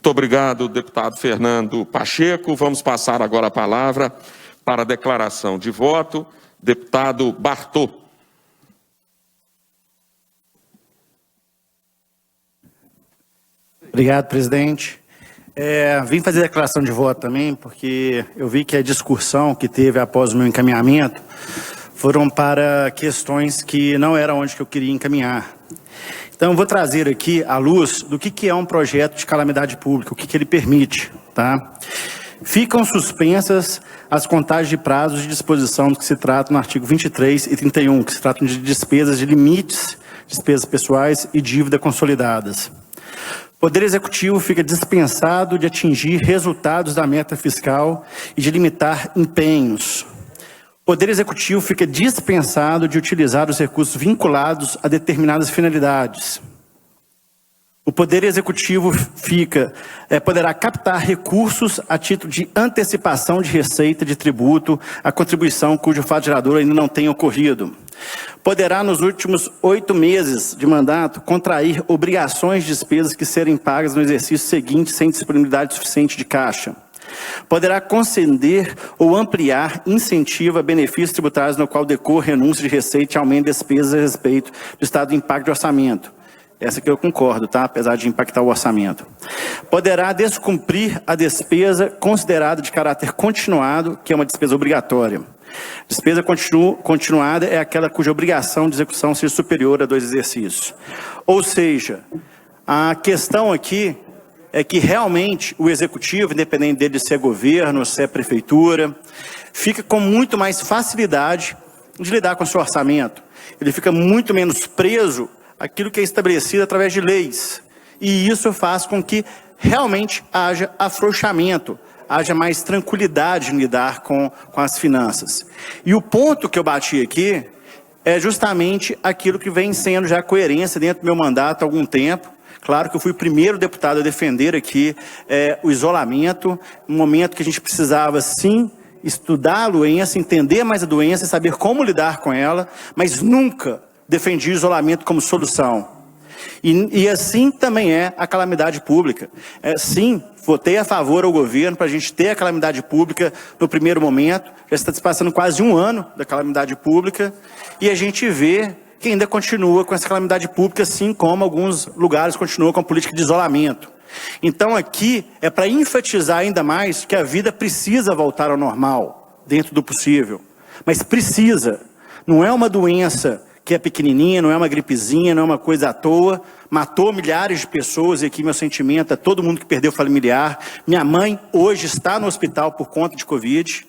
Muito obrigado, deputado Fernando Pacheco. Vamos passar agora a palavra para a declaração de voto. Deputado Bartô. Obrigado, presidente. Vim fazer a declaração de voto também, porque eu vi que a discussão que teve após o meu encaminhamento foram para questões que não era onde que eu queria encaminhar. Então, eu vou trazer aqui à luz do que é um projeto de calamidade pública, o que ele permite, tá? Ficam suspensas as contagens de prazos de disposição do que se trata no artigo 23 e 31, que se tratam de despesas de limites, despesas pessoais e dívida consolidadas. O Poder Executivo fica dispensado de atingir resultados da meta fiscal e de limitar empenhos. O Poder Executivo fica dispensado de utilizar os recursos vinculados a determinadas finalidades. O Poder Executivo poderá captar recursos a título de antecipação de receita de tributo à contribuição cujo fato gerador ainda não tenha ocorrido. Poderá, nos últimos 8 meses de mandato, contrair obrigações de despesas que serem pagas no exercício seguinte sem disponibilidade suficiente de caixa. Poderá conceder ou ampliar incentivo a benefícios tributários no qual decorre renúncia de receita e aumento de despesas a respeito do estado do impacto de orçamento. Essa que eu concordo, tá? Apesar de impactar o orçamento. Poderá descumprir a despesa considerada de caráter continuado, que é uma despesa obrigatória. Despesa continuada é aquela cuja obrigação de execução seja superior a 2 exercícios. Ou seja, a questão aqui é que realmente o executivo, independente dele se é governo, se é prefeitura, fica com muito mais facilidade de lidar com o seu orçamento. Ele fica muito menos preso àquilo que é estabelecido através de leis. E isso faz com que realmente haja afrouxamento, haja mais tranquilidade em lidar com as finanças. E o ponto que eu bati aqui é justamente aquilo que vem sendo já coerência dentro do meu mandato há algum tempo. Claro que eu fui o primeiro deputado a defender aqui o isolamento, um momento que a gente precisava sim estudar a doença, entender mais a doença e saber como lidar com ela, mas nunca defendi o isolamento como solução. E assim também é a calamidade pública. Sim, votei a favor ao governo para a gente ter a calamidade pública no primeiro momento. Já está se passando quase 1 ano da calamidade pública e a gente vê que ainda continua com essa calamidade pública, assim como alguns lugares continuam com a política de isolamento. Então aqui é para enfatizar ainda mais que a vida precisa voltar ao normal, dentro do possível. Mas precisa, não é uma doença que é pequenininha, não é uma gripezinha, não é uma coisa à toa, matou milhares de pessoas, e aqui meu sentimento é todo mundo que perdeu familiar. Minha mãe hoje está no hospital por conta de Covid.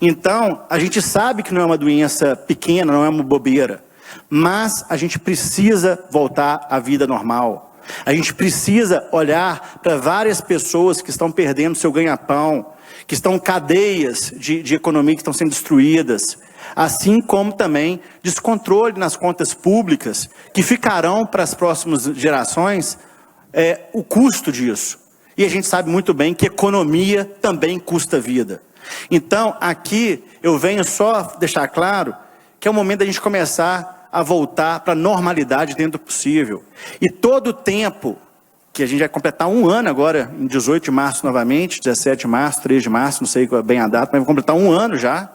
Então, a gente sabe que não é uma doença pequena, não é uma bobeira, mas a gente precisa voltar à vida normal. A gente precisa olhar para várias pessoas que estão perdendo seu ganha-pão, que estão cadeias de economia que estão sendo destruídas, assim como também descontrole nas contas públicas, que ficarão para as próximas gerações o custo disso. E a gente sabe muito bem que economia também custa vida. Então, aqui eu venho só deixar claro que é o momento da gente começar a voltar para a normalidade dentro do possível. E todo o tempo que a gente vai completar 1 ano agora, em 18 de março novamente, 17 de março, 3 de março, não sei bem a data, mas vai completar 1 ano já.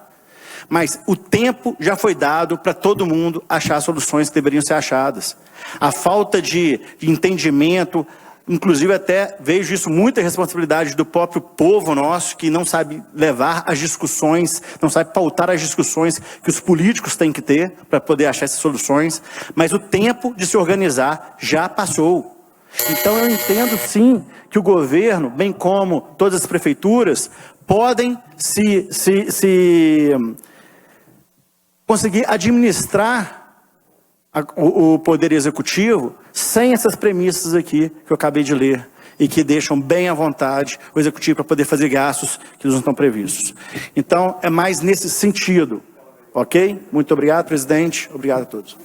Mas o tempo já foi dado para todo mundo achar soluções que deveriam ser achadas. A falta de entendimento, inclusive até vejo isso muita responsabilidade do próprio povo nosso, que não sabe levar as discussões, não sabe pautar as discussões que os políticos têm que ter para poder achar essas soluções, mas o tempo de se organizar já passou. Então eu entendo sim que o governo, bem como todas as prefeituras, podem conseguir administrar o poder executivo sem essas premissas aqui que eu acabei de ler e que deixam bem à vontade o executivo para poder fazer gastos que não estão previstos. Então, é mais nesse sentido, ok? Muito obrigado, presidente. Obrigado a todos.